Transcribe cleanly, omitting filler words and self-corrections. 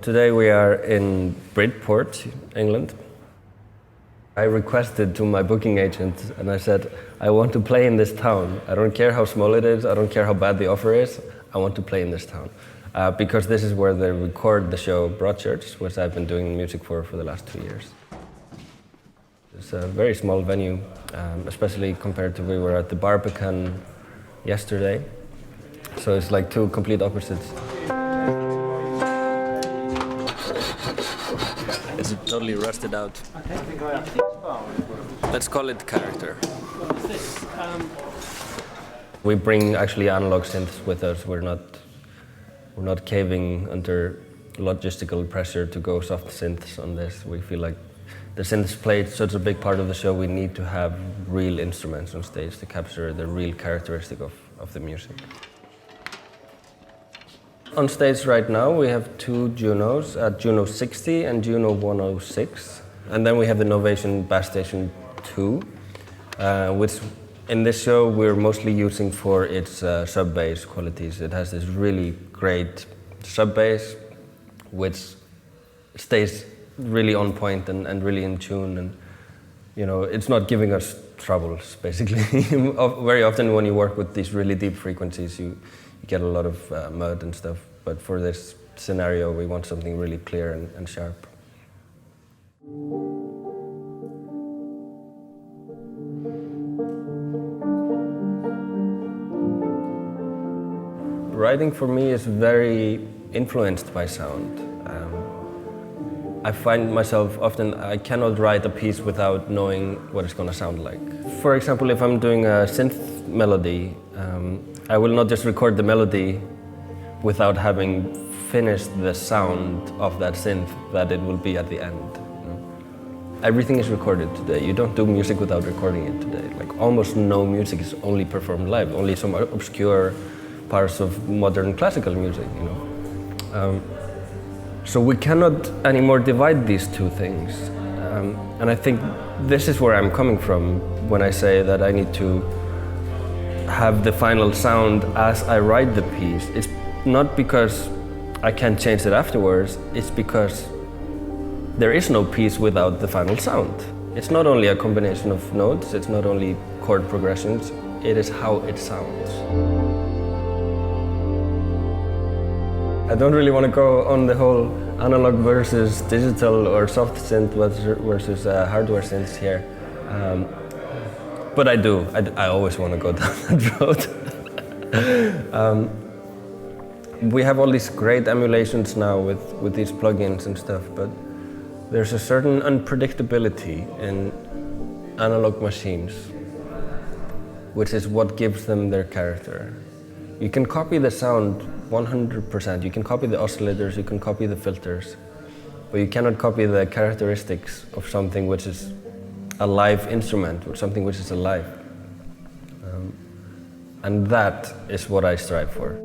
Today we are in Bridport, England. I requested to my booking agent and I said, I want to play in this town. I don't care how small it is, I don't care how bad the offer is, I want to play in this town. Because this is where they record the show Broadchurch, which I've been doing music for the last 2 years. It's a very small venue, especially compared to we were at the Barbican yesterday. So it's like two complete opposites. It's totally rusted out. Let's call it character. We bring actually analog synths with us. We're not caving under logistical pressure to go soft synths on this. We feel like the synths played such a big part of the show, we need to have real instruments on stage to capture the real characteristic of the music. On stage right now we have two Junos, Juno 60 and Juno 106. And then we have the Novation Bass Station II, which in this show we're mostly using for its sub-bass qualities. It has this really great sub-bass, which stays really on point and really in tune, and you know, it's not giving us troubles basically. Very often when you work with these really deep frequencies you get a lot of mud and stuff, but for this scenario we want something really clear and sharp. Writing for me is very influenced by sound. I find myself often, I cannot write a piece without knowing what it's going to sound like. For example, if I'm doing a synth melody, I will not just record the melody without having finished the sound of that synth that it will be at the end. You know? Everything is recorded today. You don't do music without recording it today. Like almost no music is only performed live, only some obscure parts of modern classical music, you know. So we cannot anymore divide these two things. And I think this is where I'm coming from when I say that I need to have the final sound as I write the piece. It's not because I can't change it afterwards, it's because there is no piece without the final sound. It's not only a combination of notes, it's not only chord progressions, it is how it sounds. I don't really want to go on the whole analog versus digital or soft synth versus hardware synths here. But I do. I always want to go down that road. We have all these great emulations now with these plugins and stuff, but there's a certain unpredictability in analog machines, which is what gives them their character. You can copy the sound 100%. You can copy the oscillators, you can copy the filters, but you cannot copy the characteristics of something which is a live instrument, or something which is alive. And that is what I strive for.